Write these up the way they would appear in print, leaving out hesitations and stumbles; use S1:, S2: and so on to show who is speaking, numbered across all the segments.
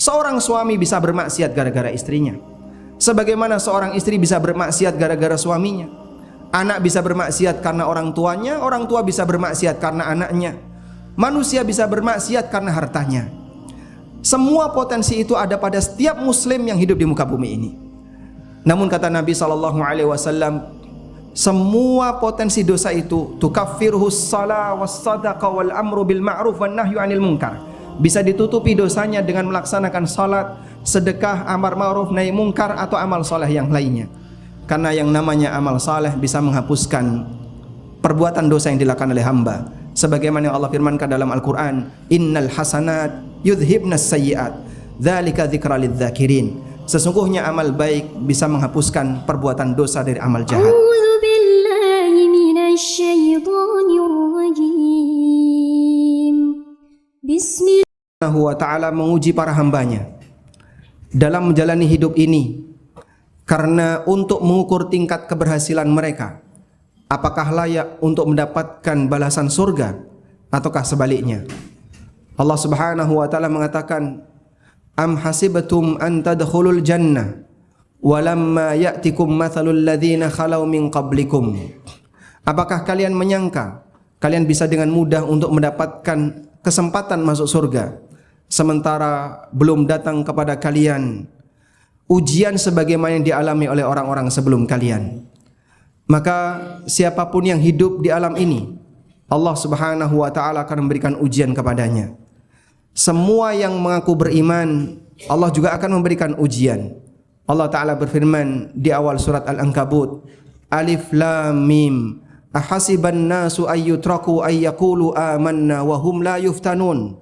S1: Seorang suami bisa bermaksiat gara-gara istrinya, sebagaimana seorang istri bisa bermaksiat gara-gara suaminya. Anak bisa bermaksiat karena orang tuanya, orang tua bisa bermaksiat karena anaknya. Manusia bisa bermaksiat karena hartanya. Semua potensi itu ada pada setiap muslim yang hidup di muka bumi ini. Namun kata Nabi SAW, semua potensi dosa itu tukaffiruhus shalah was sadaqah wal amru bil ma'ruf wan nahyu 'anil munkar. Bisa ditutupi dosanya dengan melaksanakan salat, sedekah, amar ma'ruf nahi munkar, atau amal saleh yang lainnya. Karena yang namanya amal saleh bisa menghapuskan perbuatan dosa yang dilakukan oleh hamba. Sebagaimana yang Allah firmankan dalam Al-Qur'an, innal hasanat yudhibnas sayyi'at, dzalika dzikra lidzakirin. Sesungguhnya amal baik bisa menghapuskan perbuatan dosa dari amal jahat.
S2: A'udzu billahi minasy syaithanir rajim. Bismillah.
S1: Allah Ta'ala menguji para hambanya dalam menjalani hidup ini, karena untuk mengukur tingkat keberhasilan mereka, apakah layak untuk mendapatkan balasan surga ataukah sebaliknya. Allah Subhanahu wa Ta'ala mengatakan, am hasibatum an tadkhulul jannah walamma ya'tikum mathalul ladzina khalau min qablikum. Apakah kalian menyangka kalian bisa dengan mudah untuk mendapatkan kesempatan masuk surga, sementara belum datang kepada kalian ujian sebagaimana yang dialami oleh orang-orang sebelum kalian. Maka siapapun yang hidup di alam ini, Allah Subhanahu wa Ta'ala akan memberikan ujian kepadanya. Semua yang mengaku beriman, Allah juga akan memberikan ujian. Allah Ta'ala berfirman di awal surat Al-Ankabut, Alif Lam Mim, ahasiban nasu ayyutraku ayyakulu amanna wa hum la yuftanun.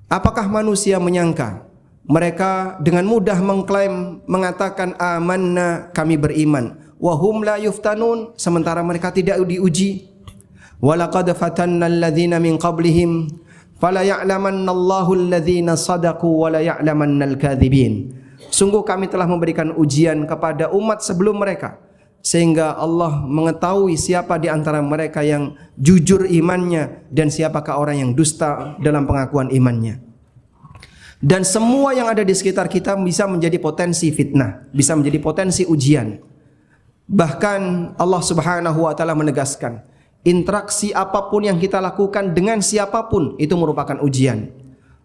S1: Apakah manusia menyangka mereka dengan mudah mengklaim, mengatakan amanna, kami beriman, wa hum la yuftanun, sementara mereka tidak diuji. Walaqad fatanna alladhina min qablihim fala ya'lamanna Allahu alladhina sadaqu wa la ya'lamanna al-kadzibin. Sungguh kami telah memberikan ujian kepada umat sebelum mereka, sehingga Allah mengetahui siapa di antara mereka yang jujur imannya dan siapakah orang yang dusta dalam pengakuan imannya. Dan semua yang ada di sekitar kita bisa menjadi potensi fitnah, bisa menjadi potensi ujian. Bahkan Allah Subhanahu wa Ta'ala menegaskan, interaksi apapun yang kita lakukan dengan siapapun itu merupakan ujian.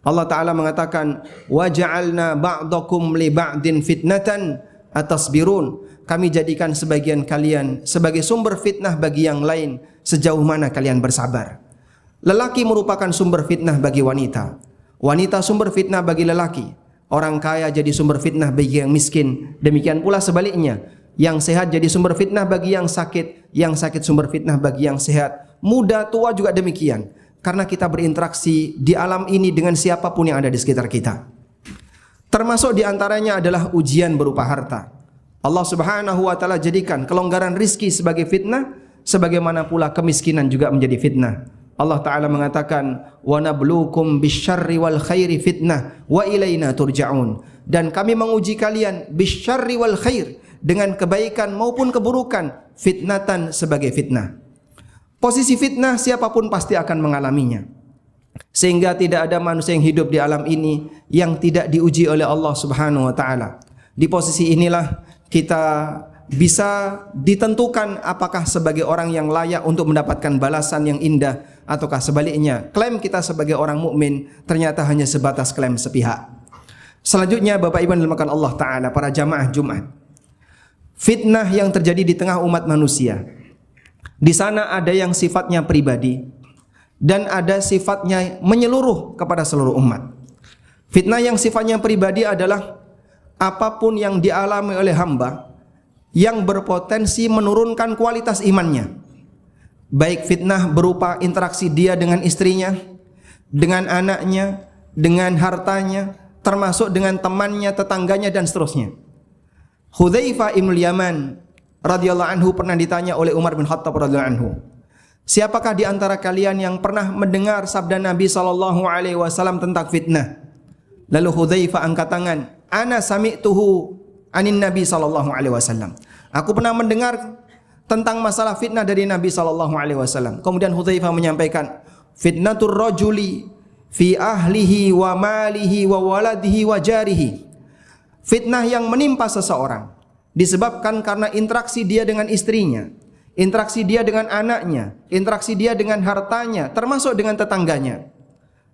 S1: Allah Ta'ala mengatakan, wa ja'alna ba'dakum li ba'din fitnatan atasbirun. Kami jadikan sebagian kalian sebagai sumber fitnah bagi yang lain, sejauh mana kalian bersabar. Lelaki merupakan sumber fitnah bagi wanita, wanita sumber fitnah bagi lelaki. Orang kaya jadi sumber fitnah bagi yang miskin, demikian pula sebaliknya. Yang sehat jadi sumber fitnah bagi yang sakit sumber fitnah bagi yang sehat. Muda tua juga demikian, karena kita berinteraksi di alam ini dengan siapapun yang ada di sekitar kita. Termasuk di antaranya adalah ujian berupa harta. Allah Subhanahu wa Ta'ala jadikan kelonggaran rizki sebagai fitnah, sebagaimana pula kemiskinan juga menjadi fitnah. Allah Ta'ala mengatakan, wa nabluukum bisyarri wal khairi fitnah wa ilaina turja'un. Dan kami menguji kalian bisyarri wal khair, dengan kebaikan maupun keburukan, fitnatan sebagai fitnah. Posisi fitnah siapapun pasti akan mengalaminya, sehingga tidak ada manusia yang hidup di alam ini yang tidak diuji oleh Allah Subhanahu wa Ta'ala. Di posisi inilah kita bisa ditentukan apakah sebagai orang yang layak untuk mendapatkan balasan yang indah, ataukah sebaliknya klaim kita sebagai orang mukmin ternyata hanya sebatas klaim sepihak. Selanjutnya, Bapak Ibu yang dimuliakan Allah Ta'ala, para jamaah Jumat, fitnah yang terjadi di tengah umat manusia, di sana ada yang sifatnya pribadi dan ada sifatnya menyeluruh kepada seluruh umat. Fitnah yang sifatnya pribadi adalah apapun yang dialami oleh hamba yang berpotensi menurunkan kualitas imannya. Baik fitnah berupa interaksi dia dengan istrinya, dengan anaknya, dengan hartanya, termasuk dengan temannya, tetangganya, dan seterusnya. Hudzaifah ibn Yaman radhiyallahu anhu pernah ditanya oleh Umar bin Khattab radhiyallahu anhu, siapakah di antara kalian yang pernah mendengar sabda Nabi SAW tentang fitnah? Lalu Hudzaifah angkat tangan, ana sami'tuhu anin Nabi SAW. Aku pernah mendengar tentang masalah fitnah dari Nabi SAW. Kemudian Hudzaifah menyampaikan, fitnatur rajuli fi ahlihi wa malihi wa waladihi wa jarihi. Fitnah yang menimpa seseorang disebabkan karena interaksi dia dengan istrinya, interaksi dia dengan anaknya, interaksi dia dengan hartanya, termasuk dengan tetangganya.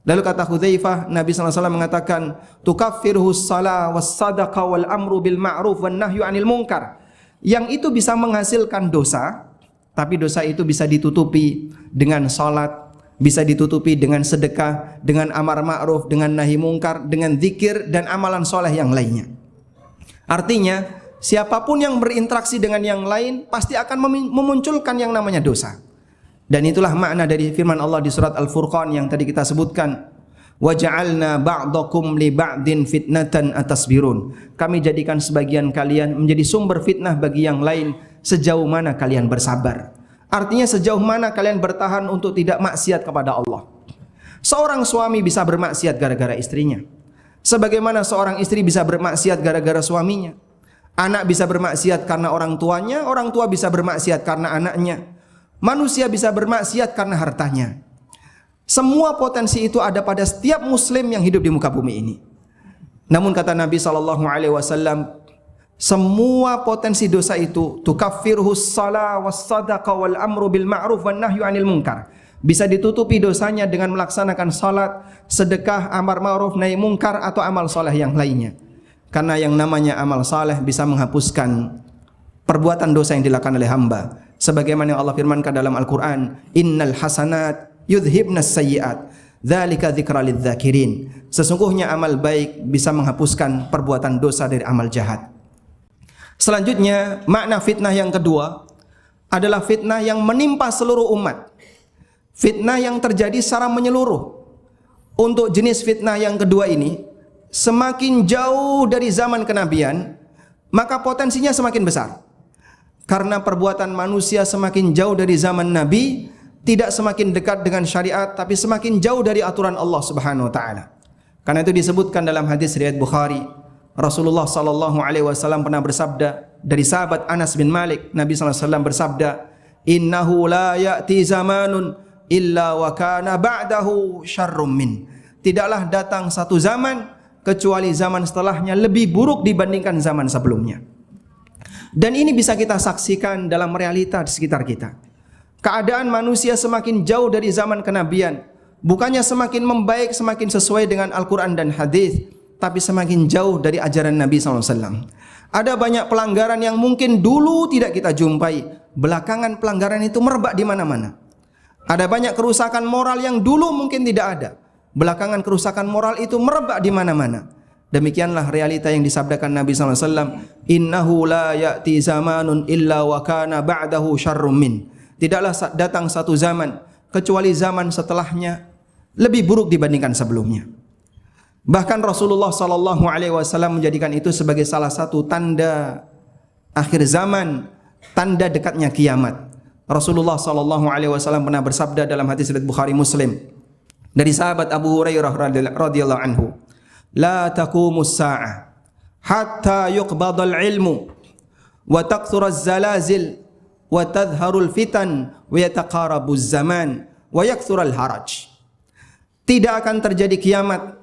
S1: Lalu kata Hudzaifah, Nabi SAW mengatakan, tukaffiruhu shalah was sadaqah wal amru bil ma'ruf wan nahyu 'anil munkar. Yang itu bisa menghasilkan dosa, tapi dosa itu bisa ditutupi dengan salat, bisa ditutupi dengan sedekah, dengan amar ma'ruf, dengan nahi mungkar, dengan zikir dan amalan soleh yang lainnya. Artinya, siapapun yang berinteraksi dengan yang lain pasti akan memunculkan yang namanya dosa. Dan itulah makna dari firman Allah di surat Al-Furqan yang tadi kita sebutkan. وَجَعَلْنَا بَعْضَكُمْ لِبَعْدٍ فِتْنَةً أَتَصْبِرُونَ. Kami jadikan sebagian kalian menjadi sumber fitnah bagi yang lain, sejauh mana kalian bersabar. Artinya sejauh mana kalian bertahan untuk tidak maksiat kepada Allah. Seorang suami bisa bermaksiat gara-gara istrinya, sebagaimana seorang istri bisa bermaksiat gara-gara suaminya. Anak bisa bermaksiat karena orang tuanya, orang tua bisa bermaksiat karena anaknya. Manusia bisa bermaksiat karena hartanya. Semua potensi itu ada pada setiap muslim yang hidup di muka bumi ini. Namun kata Nabi SAW, semua potensi dosa itu tukaffiruhu shalah was sadaqah wal amru bil ma'ruf wan nahyu 'anil munkar. Bisa ditutupi dosanya dengan melaksanakan salat, sedekah, amar ma'ruf, nahi mungkar atau amal soleh yang lainnya. Karena yang namanya amal saleh bisa menghapuskan perbuatan dosa yang dilakukan oleh hamba. Sebagaimana yang Allah firmankan dalam Al-Quran, innal hasanat yudhibnas sayyi'at, dzalika dzikra lidzakirin. Sesungguhnya amal baik bisa menghapuskan perbuatan dosa dari amal jahat. Selanjutnya, makna fitnah yang kedua adalah fitnah yang menimpa seluruh umat. Fitnah yang terjadi secara menyeluruh. Untuk jenis fitnah yang kedua ini, semakin jauh dari zaman kenabian, maka potensinya semakin besar. Karena perbuatan manusia semakin jauh dari zaman Nabi, tidak semakin dekat dengan syariat, tapi semakin jauh dari aturan Allah Subhanahu wa taala. Karena itu disebutkan dalam hadis riwayat Bukhari, Rasulullah sallallahu alaihi wasallam pernah bersabda dari sahabat Anas bin Malik, Nabi sallallahu alaihi wasallam bersabda, "Innahu la ya'ti zamanun illa wa kana ba'dahu syarrum min." Tidaklah datang satu zaman kecuali zaman setelahnya lebih buruk dibandingkan zaman sebelumnya. Dan ini bisa kita saksikan dalam realita di sekitar kita. Keadaan manusia semakin jauh dari zaman kenabian, bukannya semakin membaik, semakin sesuai dengan Al-Quran dan hadis, tapi semakin jauh dari ajaran Nabi SAW. Ada banyak pelanggaran yang mungkin dulu tidak kita jumpai, belakangan pelanggaran itu merebak di mana-mana. Ada banyak kerusakan moral yang dulu mungkin tidak ada, belakangan kerusakan moral itu merebak di mana-mana. Demikianlah realita yang disabdakan Nabi SAW. Innahu la ya'ti zamanun illa wa kana ba'dahu syarrum min. Tidaklah datang satu zaman kecuali zaman setelahnya lebih buruk dibandingkan sebelumnya. Bahkan Rasulullah SAW menjadikan itu sebagai salah satu tanda akhir zaman, tanda dekatnya kiamat. Rasulullah SAW pernah bersabda dalam hadis riwayat Bukhari Muslim dari sahabat Abu Hurairah radhiyallahu anhu, la taqumus sa'ah hatta yuqbadal ilmu wa taqthuruz zalazil wa tadhharul fitan wa yataqarabuz zaman wa yakthural haraj. Tidak akan terjadi kiamat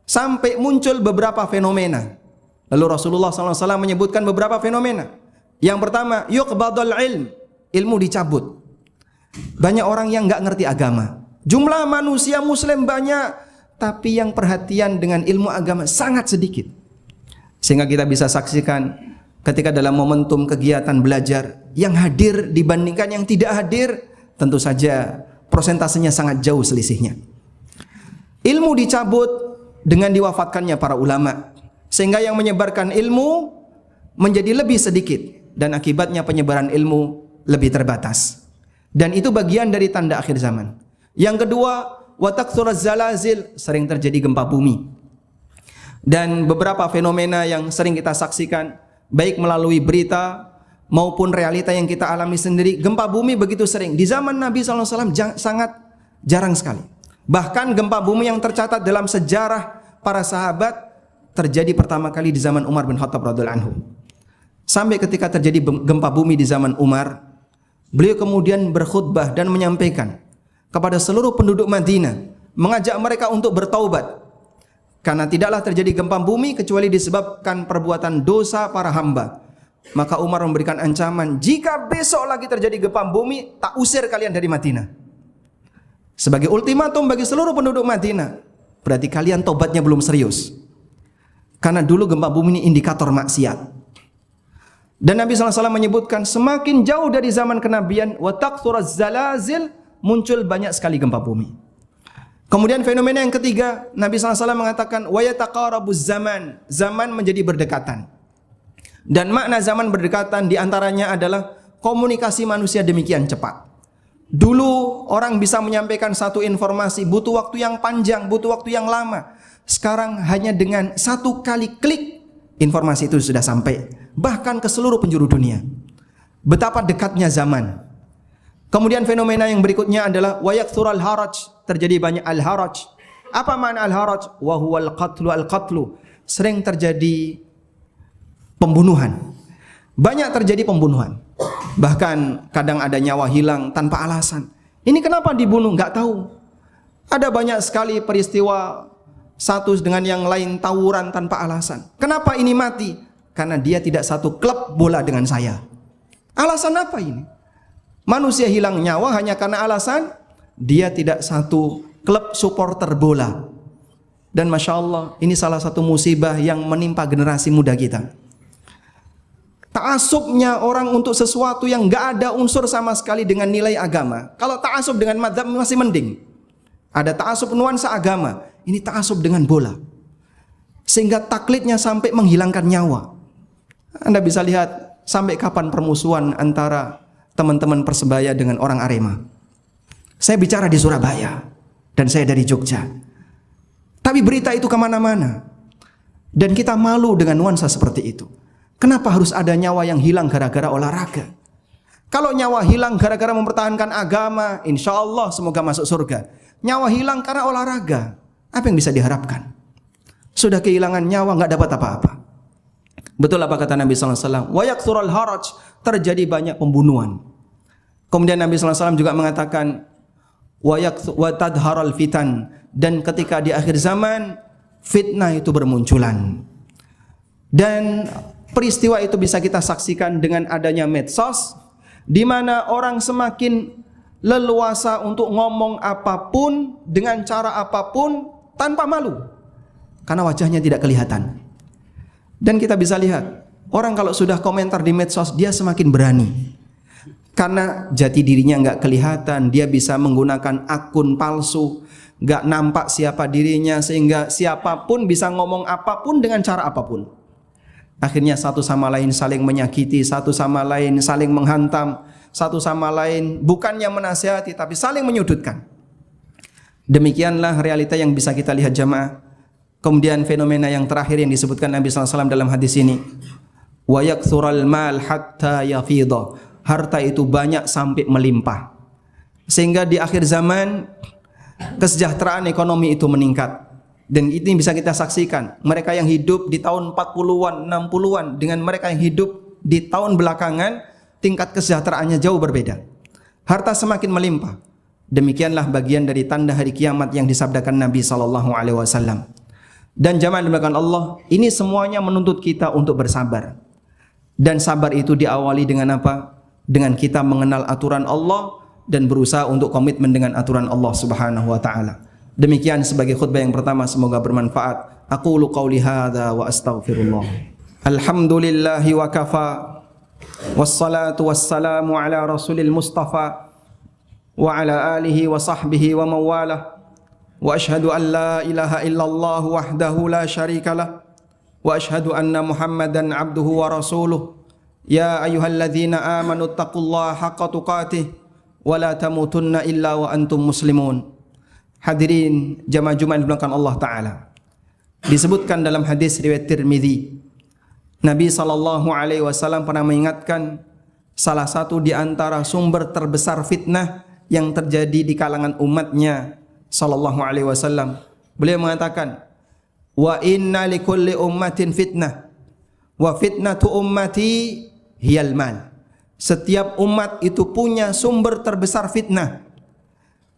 S1: sampai muncul beberapa fenomena. Lalu Rasulullah SAW menyebutkan beberapa fenomena. Yang pertama, yuqbadul ilm, ilmu dicabut. Banyak orang yang enggak ngerti agama. Jumlah manusia muslim banyak, tapi yang perhatian dengan ilmu agama sangat sedikit. Sehingga kita bisa saksikan ketika dalam momentum kegiatan belajar, yang hadir dibandingkan yang tidak hadir, tentu saja prosentasenya sangat jauh selisihnya. Ilmu dicabut dengan diwafatkannya para ulama, sehingga yang menyebarkan ilmu menjadi lebih sedikit, dan akibatnya penyebaran ilmu lebih terbatas. Dan itu bagian dari tanda akhir zaman. Yang kedua, wa taktsuruz zalazil, sering terjadi gempa bumi. Dan beberapa fenomena yang sering kita saksikan, baik melalui berita maupun realita yang kita alami sendiri, gempa bumi begitu sering. Di zaman Nabi SAW sangat jarang sekali. Bahkan gempa bumi yang tercatat dalam sejarah para sahabat terjadi pertama kali di zaman Umar bin Khattab radhiyallahu anhu. Sampai ketika terjadi gempa bumi di zaman Umar, beliau kemudian berkhutbah dan menyampaikan kepada seluruh penduduk Madinah mengajak mereka untuk bertaubat. Karena tidaklah terjadi gempa bumi kecuali disebabkan perbuatan dosa para hamba. Maka Umar memberikan ancaman, jika besok lagi terjadi gempa bumi, tak usir kalian dari Madinah. Sebagai ultimatum bagi seluruh penduduk Madinah. Berarti kalian taubatnya belum serius. Karena dulu gempa bumi ini indikator maksiat. Dan Nabi SAW menyebutkan, semakin jauh dari zaman kenabian, wa taqthuraz zalazil, muncul banyak sekali gempa bumi. Kemudian fenomena yang ketiga, Nabi SAW mengatakan, wa yataqarabuz zaman, zaman menjadi berdekatan. Dan makna zaman berdekatan diantaranya adalah komunikasi manusia demikian cepat. Dulu orang bisa menyampaikan satu informasi butuh waktu yang panjang, butuh waktu yang lama. Sekarang hanya dengan satu kali klik, informasi itu sudah sampai bahkan ke seluruh penjuru dunia. Betapa dekatnya zaman. Kemudian fenomena yang berikutnya adalah wa yakthural haraj, terjadi banyak al-haraj. Apa makna al-haraj? Wa huwal qatlu. Sering terjadi pembunuhan. Banyak terjadi pembunuhan. Bahkan kadang ada nyawa hilang tanpa alasan. Ini kenapa dibunuh? Enggak tahu. Ada banyak sekali peristiwa satu dengan yang lain tawuran tanpa alasan. Kenapa ini mati? Karena dia tidak satu klub bola dengan saya. Alasan apa ini? Manusia hilang nyawa hanya karena alasan dia tidak satu klub supporter bola. Dan Masya Allah, ini salah satu musibah yang menimpa generasi muda kita. Ta'asubnya orang untuk sesuatu yang gak ada unsur sama sekali dengan nilai agama. Kalau ta'asub dengan madzhab masih mending. Ada ta'asub nuansa agama. Ini ta'asub dengan bola. Sehingga taklidnya sampai menghilangkan nyawa. Anda bisa lihat sampai kapan permusuhan antara teman-teman Persebaya dengan orang Arema. Saya bicara di Surabaya dan saya dari Jogja. Tapi berita itu kemana-mana. Dan kita malu dengan nuansa seperti itu. Kenapa harus ada nyawa yang hilang gara-gara olahraga? Kalau nyawa hilang gara-gara mempertahankan agama, insya Allah semoga masuk surga. Nyawa hilang karena olahraga, apa yang bisa diharapkan? Sudah kehilangan nyawa, nggak dapat apa-apa. Betul apa kata Nabi SAW? Wa yakthural haraj, terjadi banyak pembunuhan. Kemudian Nabi SAW juga mengatakan, wa tadharal fitan, dan ketika di akhir zaman fitnah itu bermunculan. Dan peristiwa itu bisa kita saksikan dengan adanya medsos, di mana orang semakin leluasa untuk ngomong apapun dengan cara apapun tanpa malu, karena wajahnya tidak kelihatan. Dan kita bisa lihat orang kalau sudah komentar di medsos dia semakin berani, karena jati dirinya nggak kelihatan. Dia bisa menggunakan akun palsu, nggak nampak siapa dirinya, sehingga siapapun bisa ngomong apapun dengan cara apapun. Akhirnya satu sama lain saling menyakiti, satu sama lain saling menghantam, satu sama lain bukannya menasihati tapi saling menyudutkan. Demikianlah realita yang bisa kita lihat jamaah. Kemudian fenomena yang terakhir yang disebutkan Nabi SAW dalam hadis ini, wa yakthural mal hatta yafidha, harta itu banyak sampai melimpah. Sehingga di akhir zaman kesejahteraan ekonomi itu meningkat. Dan ini bisa kita saksikan, mereka yang hidup di tahun 40-an, 60-an dengan mereka yang hidup di tahun belakangan, tingkat kesejahteraannya jauh berbeda. Harta semakin melimpah. Demikianlah bagian dari tanda hari kiamat yang disabdakan Nabi SAW. Dan jamaah dimulakan Allah, ini semuanya menuntut kita untuk bersabar. Dan sabar itu diawali dengan apa? Dengan kita mengenal aturan Allah dan berusaha untuk komitmen dengan aturan Allah Subhanahu wa taala. Demikian sebagai khutbah yang pertama, semoga bermanfaat. Aqulu qauli hadza wa astaghfirullah. Alhamdulillahi wa kafa, wassalatu wassalamu ala rasulil mustafa wa ala alihi wa sahbihi wa mawalah. Wa ashhadu an la ilaha illallah wahdahu la syarikalah wa ashhadu anna Muhammadan abduhu wa rasuluh. Ya ayyuhalladzina amanu taqullaha haqqa tuqatih wa la tamutunna illa wa antum muslimun. Hadirin jamaah Jumat yang dimuliakan Allah Ta'ala, disebutkan dalam hadis riwayat Tirmidzi, Nabi SAW pernah mengingatkan salah satu di antara sumber terbesar fitnah yang terjadi di kalangan umatnya SAW. Beliau mengatakan, wa inna likulli ummatin fitnah wa fitnatu ummati hiyal mal. Setiap umat itu punya sumber terbesar fitnah,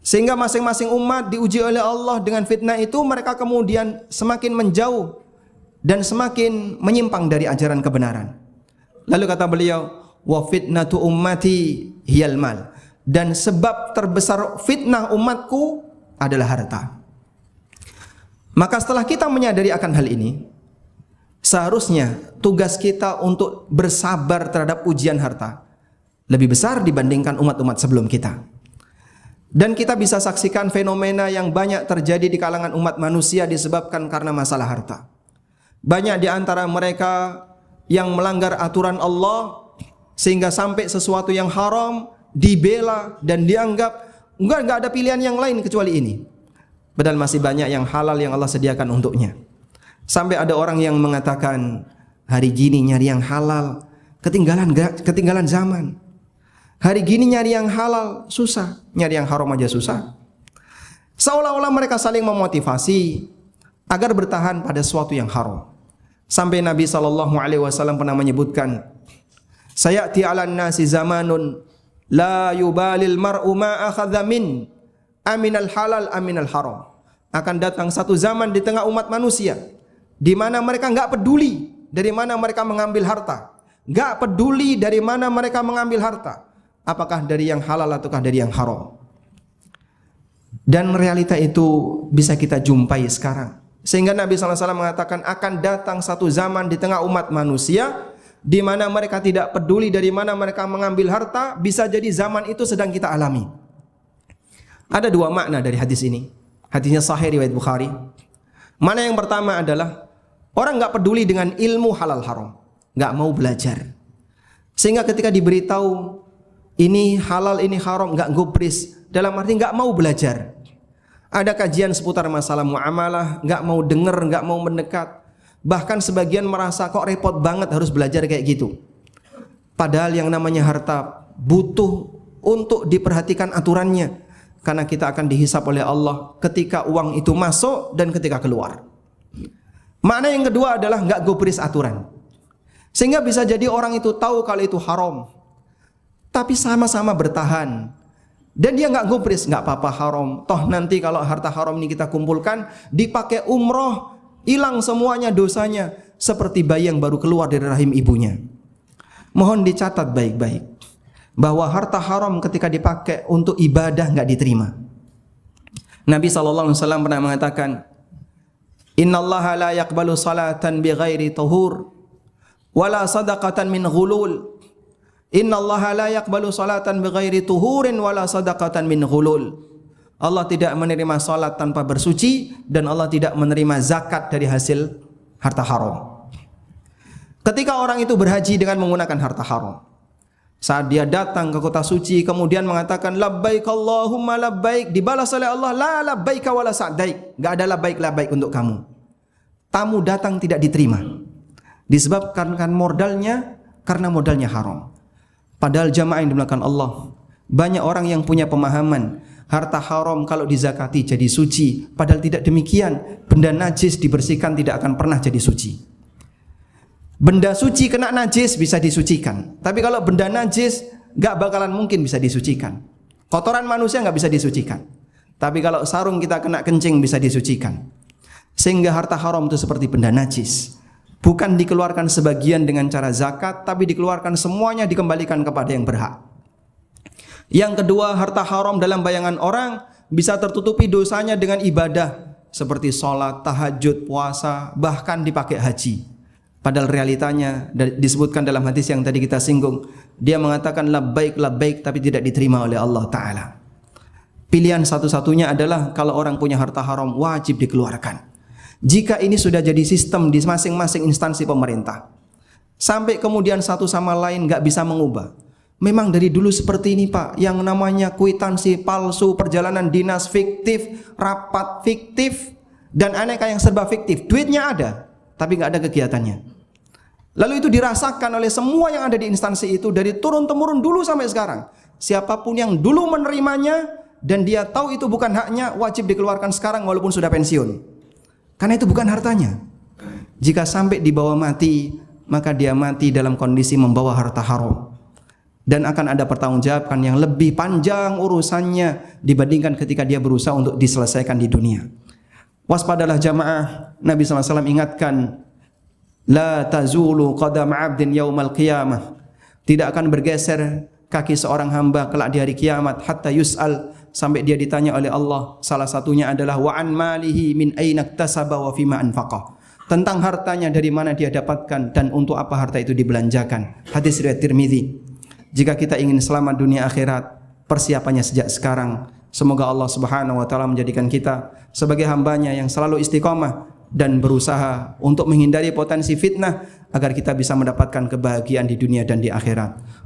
S1: Sehingga masing-masing umat diuji oleh Allah dengan fitnah itu, mereka kemudian semakin menjauh dan semakin menyimpang dari ajaran kebenaran. Lalu kata beliau, wa fitnatu ummati hiyal mal. Dan sebab terbesar fitnah umatku adalah harta. Maka setelah kita menyadari akan hal ini, seharusnya tugas kita untuk bersabar terhadap ujian harta lebih besar dibandingkan umat-umat sebelum kita. Dan kita bisa saksikan fenomena yang banyak terjadi di kalangan umat manusia disebabkan karena masalah harta. Banyak di antara mereka yang melanggar aturan Allah sehingga sampai sesuatu yang haram dibela dan dianggap enggak ada pilihan yang lain kecuali ini. Padahal masih banyak yang halal yang Allah sediakan untuknya. Sampai ada orang yang mengatakan, hari gini nyari yang halal ketinggalan zaman. Hari gini nyari yang halal susah, nyari yang haram aja susah. Seolah-olah mereka saling memotivasi agar bertahan pada sesuatu yang haram. Sampai Nabi SAW pernah menyebutkan, sayati 'alan nasi zamanun la yubalil mar'u ma akhadha min aminal halal aminal haram. Akan datang satu zaman di tengah umat manusia di mana mereka enggak peduli dari mana mereka mengambil harta. Enggak peduli dari mana mereka mengambil harta. Apakah dari yang halal ataukah dari yang haram. Dan realita itu bisa kita jumpai sekarang. Sehingga Nabi SAW mengatakan akan datang satu zaman di tengah umat manusia di mana mereka tidak peduli dari mana mereka mengambil harta. Bisa jadi zaman itu sedang kita alami. Ada dua makna dari hadis ini. Hadisnya sahih riwayat Bukhari. Mana yang pertama adalah orang enggak peduli dengan ilmu halal haram, enggak mau belajar. Sehingga ketika diberitahu ini halal, ini haram, enggak gubris. Dalam arti enggak mau belajar. Ada kajian seputar masalah muamalah, enggak mau dengar, enggak mau mendekat. Bahkan sebagian merasa kok repot banget harus belajar kayak gitu. Padahal yang namanya harta butuh untuk diperhatikan aturannya. Karena kita akan dihisap oleh Allah ketika uang itu masuk dan ketika keluar. Makna yang kedua adalah enggak gubris aturan. Sehingga bisa jadi orang itu tahu kalau itu haram, tapi sama-sama bertahan. Dan dia enggak gubris, enggak apa-apa haram. Toh nanti kalau harta haram ini kita kumpulkan, dipakai umroh, hilang semuanya dosanya. Seperti bayi yang baru keluar dari rahim ibunya. Mohon dicatat baik-baik bahwa harta haram ketika dipakai untuk ibadah enggak diterima. Nabi SAW pernah mengatakan, innallaha la yaqbalu salatan bighairi tuhur wala sadaqatan min ghulul. Innallaha la yaqbalu salatan bighairi tuhurin wala sadaqatan min ghulul. Allah tidak menerima salat tanpa bersuci dan Allah tidak menerima zakat dari hasil harta haram. Ketika orang itu berhaji dengan menggunakan harta haram, saat dia datang ke kota suci kemudian mengatakan labbaik Allahumma labbaik, dibalas oleh Allah la labbaika wala sa'daik, enggak ada labbaik untuk kamu. Tamu datang tidak diterima disebabkan modalnya, karena modalnya haram. Padahal jamaah yang dimulakan Allah, banyak orang yang punya pemahaman harta haram kalau dizakati jadi suci. Padahal tidak demikian. Benda najis dibersihkan tidak akan pernah jadi suci. Benda suci kena najis bisa disucikan, tapi kalau benda najis gak bakalan mungkin bisa disucikan. Kotoran manusia gak bisa disucikan, tapi kalau sarung kita kena kencing bisa disucikan. Sehingga harta haram itu seperti benda najis, bukan dikeluarkan sebagian dengan cara zakat, tapi dikeluarkan semuanya, dikembalikan kepada yang berhak. Yang kedua, harta haram dalam bayangan orang bisa tertutupi dosanya dengan ibadah seperti sholat, tahajud, puasa, bahkan dipakai haji. Padahal realitanya disebutkan dalam hadis yang tadi kita singgung, dia mengatakan labbaik labbaik tapi tidak diterima oleh Allah Ta'ala. Pilihan satu-satunya adalah kalau orang punya harta haram wajib dikeluarkan. Jika ini sudah jadi sistem di masing-masing instansi pemerintah, sampai kemudian satu sama lain gak bisa mengubah. Memang dari dulu seperti ini Pak, yang namanya kwitansi palsu, perjalanan dinas fiktif, rapat fiktif, dan aneka yang serba fiktif. Duitnya ada, tapi gak ada kegiatannya. Lalu itu dirasakan oleh semua yang ada di instansi itu dari turun-temurun dulu sampai sekarang. Siapapun yang dulu menerimanya dan dia tahu itu bukan haknya, wajib dikeluarkan sekarang walaupun sudah pensiun. Karena itu bukan hartanya. Jika sampai dibawa mati, maka dia mati dalam kondisi membawa harta haram. dan akan ada pertanggungjawaban yang lebih panjang urusannya dibandingkan ketika dia berusaha untuk diselesaikan di dunia. Waspadalah jamaah. Nabi SAW ingatkan, la tazulu qadam 'abdin yaumal qiyamah. Tidak akan bergeser kaki seorang hamba kelak di hari kiamat hatta yus'al, sampai dia ditanya oleh Allah. Salah satunya adalah wa an malihi min aina iktasaba wa fima anfaqa. Tentang hartanya, dari mana dia dapatkan dan untuk apa harta itu dibelanjakan. Hadis riwayat Tirmizi. Jika kita ingin selamat dunia akhirat, persiapannya sejak sekarang. Semoga Allah Subhanahu wa taala menjadikan kita sebagai hambanya yang selalu istiqomah dan berusaha untuk menghindari potensi fitnah agar kita bisa mendapatkan kebahagiaan di dunia dan di akhirat.